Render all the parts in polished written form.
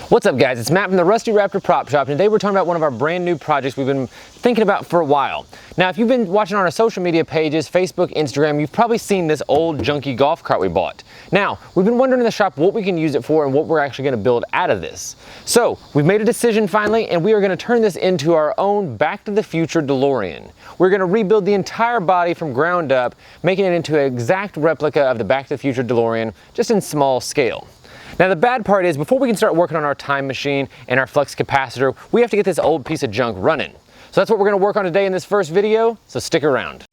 What's up guys, it's Matt from the Rusty Raptor Prop Shop, and today we're talking about one of our brand new projects we've been thinking about for a while. Now if you've been watching on our social media pages, Facebook, Instagram, you've probably seen this old junky golf cart we bought. Now, we've been wondering in the shop what we can use it for and what we're actually going to build out of this. So, we've made a decision finally, and we are going to turn this into our own Back to the Future DeLorean. We're going to rebuild the entire body from ground up, making it into an exact replica of the Back to the Future DeLorean, just in small scale. Now the bad part is, before we can start working on our time machine and our flux capacitor, we have to get this old piece of junk running. So that's what we're going to work on today in this first video, so stick around.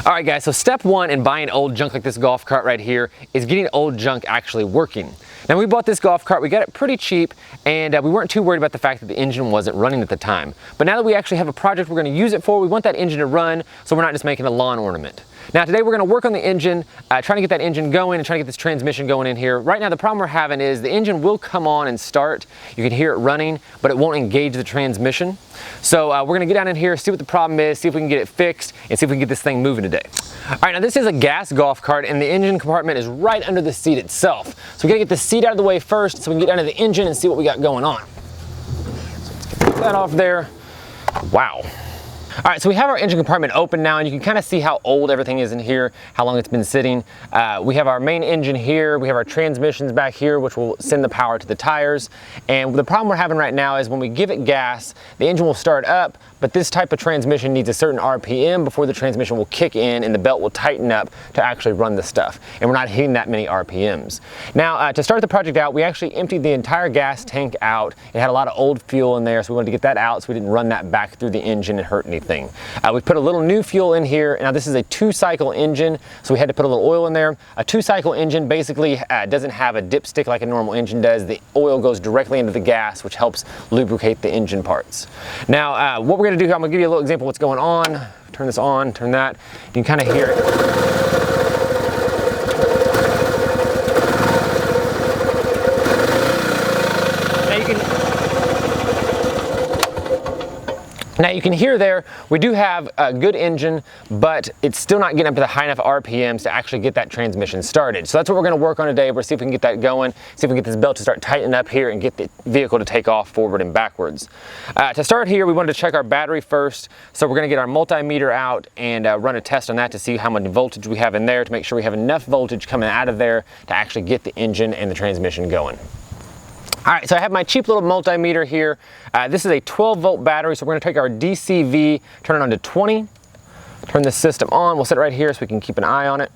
Alright guys, so step one in buying old junk like this golf cart right here is getting old junk actually working. Now we bought this golf cart, we got it pretty cheap, and we weren't too worried about the fact that the engine wasn't running at the time. But now that we actually have a project we're going to use it for, we want that engine to run so we're not just making a lawn ornament. Now today we're going to work on the engine, trying to get that engine going and trying to get this transmission going in here. Right now the problem we're having is the engine will come on and start. You can hear it running, but it won't engage the transmission. So we're going to get down in here, see what the problem is, see if we can get it fixed, and see if we can get this thing moving today. Alright, now this is a gas golf cart, and the engine compartment is right under the seat itself. So we got to get the seat out of the way first so we can get down to the engine and see what we got going on. So let's get that off there. Wow. Alright, so we have our engine compartment open now, and you can kind of see how old everything is in here, how long it's been sitting. We have our main engine here, we have our transmissions back here, which will send the power to the tires. And the problem we're having right now is when we give it gas, the engine will start up, but this type of transmission needs a certain RPM before the transmission will kick in and the belt will tighten up to actually run the stuff. And we're not hitting that many RPMs. Now, to start the project out, we actually emptied the entire gas tank out. It had a lot of old fuel in there, so we wanted to get that out so we didn't run that back through the engine and hurt anything. We put a little new fuel in here. Now this is a 2-cycle engine, so we had to put a little oil in there. A 2-cycle engine basically doesn't have a dipstick like a normal engine does. The oil goes directly into the gas, which helps lubricate the engine parts. Now what we're going to do here, I'm going to give you a little example of what's going on. Turn this on, turn that. You can kind of hear it. Now you can hear there, we do have a good engine, but it's still not getting up to the high enough RPMs to actually get that transmission started. So that's what we're going to work on today. We're see if we can get that going, see if we can get this belt to start tightening up here and get the vehicle to take off forward and backwards. To start here, we wanted to check our battery first. So we're going to get our multimeter out and run a test on that to see how much voltage we have in there to make sure we have enough voltage coming out of there to actually get the engine and the transmission going. Alright, so I have my cheap little multimeter here. This is a 12-volt battery, so we're going to take our DCV, turn it on to 20, turn the system on. We'll set it right here so we can keep an eye on it.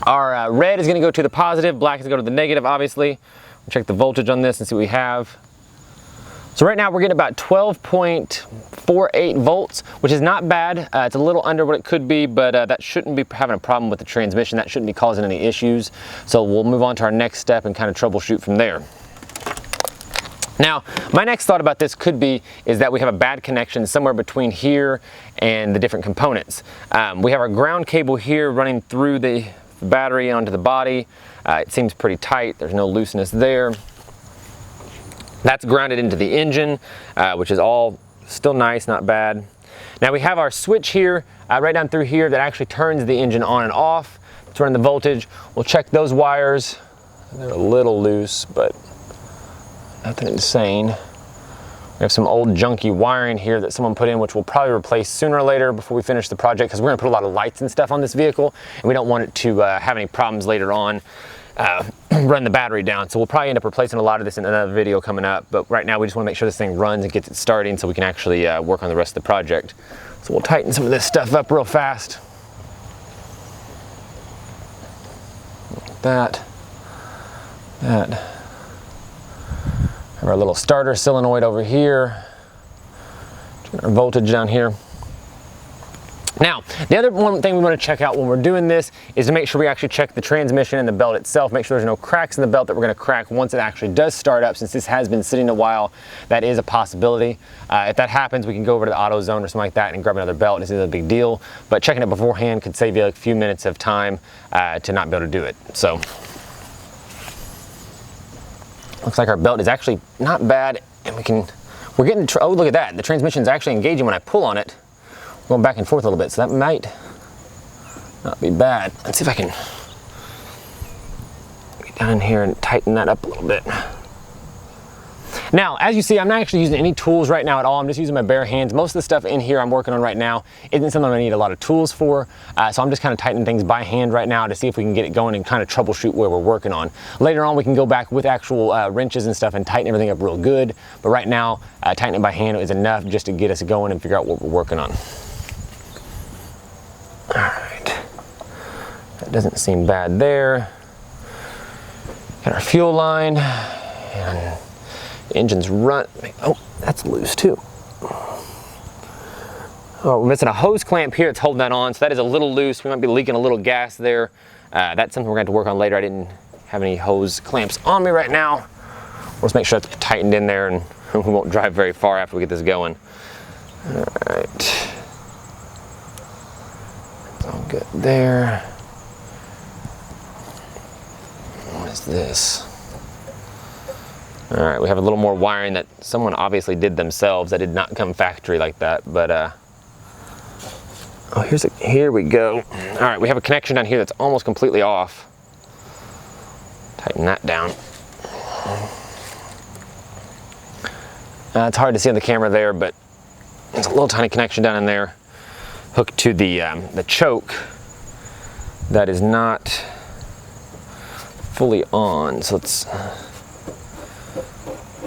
Our red is going to go to the positive, black is going to go to the negative, obviously. We'll check the voltage on this and see what we have. So right now we're getting about 12.48 volts, which is not bad. It's a little under what it could be, but that shouldn't be having a problem with the transmission. That shouldn't be causing any issues. So we'll move on to our next step and kind of troubleshoot from there. Now, my next thought about this is that we have a bad connection somewhere between here and the different components. We have our ground cable here running through the battery onto the body. It seems pretty tight. There's no looseness there. That's grounded into the engine, which is all still nice, not bad. Now we have our switch here, right down through here, that actually turns the engine on and off. It's running the voltage. We'll check those wires. They're a little loose, but nothing insane. We have some old junky wiring here that someone put in, which we'll probably replace sooner or later before we finish the project, because we're going to put a lot of lights and stuff on this vehicle, and we don't want it to have any problems later on. Run the battery down. So we'll probably end up replacing a lot of this in another video coming up, but right now we just want to make sure this thing runs and gets it starting so we can actually work on the rest of the project. So we'll tighten some of this stuff up real fast. That. Have our little starter solenoid over here. Turn our voltage down here. Now, the other one thing we want to check out when we're doing this is to make sure we actually check the transmission and the belt itself, make sure there's no cracks in the belt that we're going to crack once it actually does start up. Since this has been sitting a while, that is a possibility. If that happens, we can go over to the AutoZone or something like that and grab another belt. This isn't a big deal, but checking it beforehand could save you like a few minutes of time to not be able to do it. So, looks like our belt is actually not bad, and we We're getting, oh, look at that. The transmission's actually engaging when I pull on it. Going back and forth a little bit, so that might not be bad. Let's see if I can get down here and tighten that up a little bit. Now, as you see, I'm not actually using any tools right now at all. I'm just using my bare hands. Most of the stuff in here I'm working on right now isn't something I need a lot of tools for. So I'm just kind of tightening things by hand right now to see if we can get it going and kind of troubleshoot where we're working on. Later on, we can go back with actual wrenches and stuff and tighten everything up real good. But right now, tightening by hand is enough just to get us going and figure out what we're working on. All right, that doesn't seem bad there. Got our fuel line and the engine's run. Oh, that's loose too. Oh, we're missing a hose clamp here. It's holding that on, so that is a little loose. We might be leaking a little gas there. That's something we're going to have to work on later. I didn't have any hose clamps on me right now. Let's make sure it's tightened in there and we won't drive very far after we get this going. All right. It's all good there. What is this? All right, we have a little more wiring that someone obviously did themselves. That did not come factory like that, but oh, here we go. All right, we have a connection down here that's almost completely off. Tighten that down. It's hard to see on the camera there, but there's a little tiny connection down in there, hooked to the choke that is not fully on. So let's.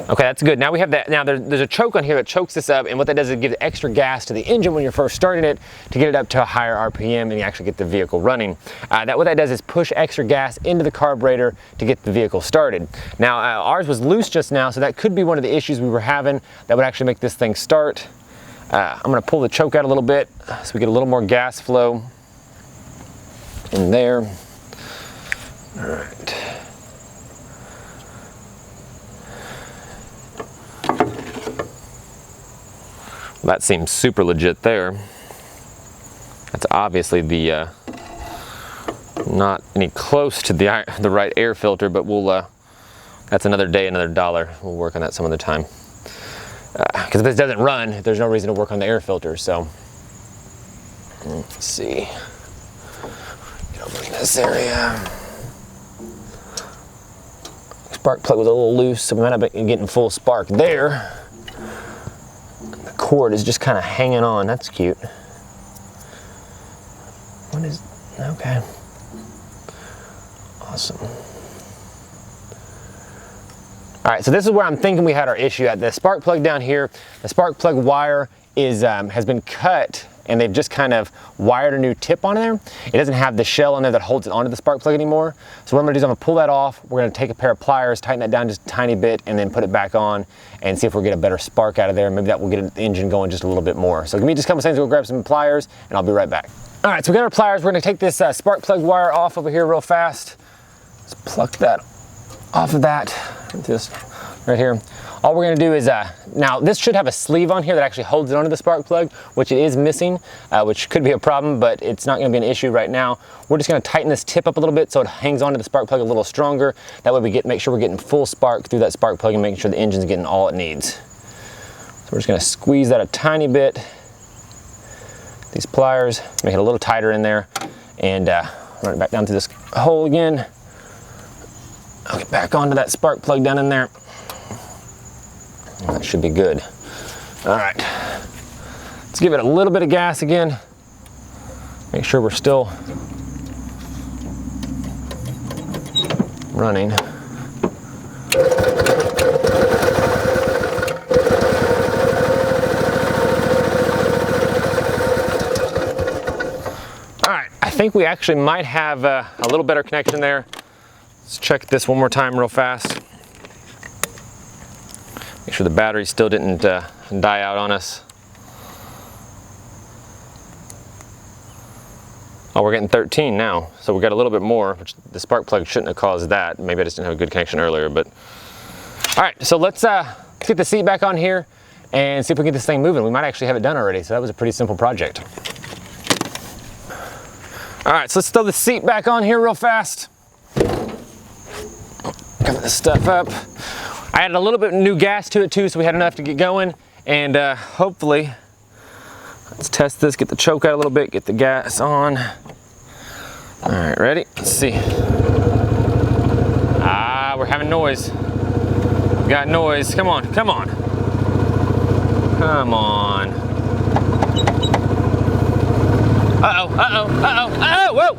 Okay, that's good. Now we have that. Now there's a choke on here that chokes this up, and what that does is it gives extra gas to the engine when you're first starting it to get it up to a higher RPM and you actually get the vehicle running. What that does is push extra gas into the carburetor to get the vehicle started. Now ours was loose just now, so that could be one of the issues we were having that would actually make this thing start. I'm gonna pull the choke out a little bit so we get a little more gas flow in there. All right. That seems super legit there. That's obviously the not any close to the right air filter, but we'll that's another day, another dollar. We'll work on that some other time. Because if this doesn't run, there's no reason to work on the air filter. So let's see. Get over in this area. Spark plug was a little loose, so we might not be getting full spark there. Cord is just kind of hanging on. That's cute. What is, okay. Awesome. All right, so this is where I'm thinking we had our issue at. The spark plug down here, the spark plug wire is has been cut, and they've just kind of wired a new tip on there. It doesn't have the shell on there that holds it onto the spark plug anymore. So what I'm gonna do is I'm gonna pull that off. We're gonna take a pair of pliers, tighten that down just a tiny bit, and then put it back on and see if we get a better spark out of there. Maybe that will get the engine going just a little bit more. So give me just a couple seconds, we'll grab some pliers and I'll be right back. All right, so we got our pliers. We're gonna take this spark plug wire off over here real fast. Let's pluck that off of that, just right here. All we're gonna do is, now this should have a sleeve on here that actually holds it onto the spark plug, which it is missing, which could be a problem, but it's not gonna be an issue right now. We're just gonna tighten this tip up a little bit so it hangs onto the spark plug a little stronger. That way we make sure we're getting full spark through that spark plug and making sure the engine's getting all it needs. So we're just gonna squeeze that a tiny bit. These pliers, make it a little tighter in there, and run it back down through this hole again. I'll get back onto that spark plug down in there. That should be good. All right, let's give it a little bit of gas again. Make sure we're still running. All right, I think we actually might have a little better connection there. Let's check this one more time real fast. Make sure the battery still didn't die out on us. Oh, we're getting 13 now, so we got a little bit more, which the spark plug shouldn't have caused that. Maybe I just didn't have a good connection earlier, but. All right, so let's get the seat back on here and see if we can get this thing moving. We might actually have it done already, so that was a pretty simple project. All right, so let's throw the seat back on here real fast. Cover this stuff up. I added a little bit of new gas to it too, so we had enough to get going. And hopefully, let's test this, get the choke out a little bit, get the gas on. All right, ready? Let's see. Ah, we're having noise. We got noise. Come on, come on. Come on. Uh-oh, uh-oh, uh-oh, uh-oh, whoa!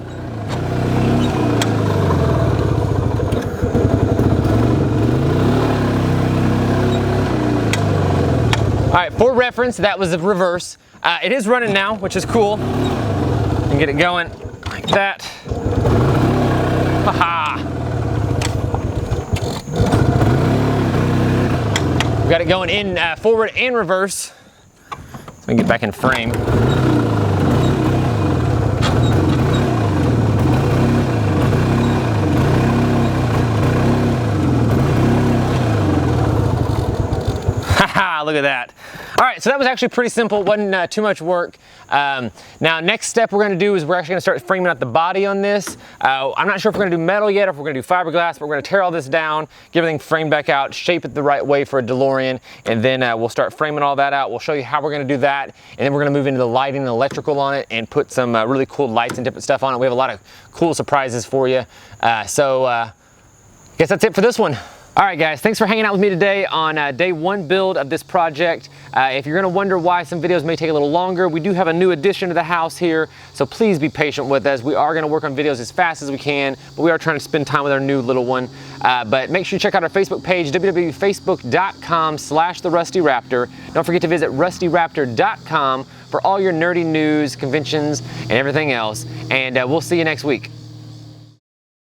All right, for reference, that was the reverse. It is running now, which is cool. And get it going like that. Haha. We got it going in forward and reverse. Let me get back in frame. Haha, look at that. All right, so that was actually pretty simple. Wasn't too much work. Now, next step we're gonna do is we're actually gonna start framing out the body on this. I'm not sure if we're gonna do metal yet or if we're gonna do fiberglass, but we're gonna tear all this down, get everything framed back out, shape it the right way for a DeLorean, and then we'll start framing all that out. We'll show you how we're gonna do that, and then we're gonna move into the lighting and electrical on it and put some really cool lights and different stuff on it. We have a lot of cool surprises for you. I guess that's it for this one. All right, guys, thanks for hanging out with me today on day one build of this project. If you're gonna wonder why some videos may take a little longer, we do have a new addition to the house here, so please be patient with us. We are gonna work on videos as fast as we can, but we are trying to spend time with our new little one. But make sure you check out our Facebook page, www.facebook.com/therustyraptor. Don't forget to visit rustyraptor.com for all your nerdy news, conventions, and everything else. And we'll see you next week.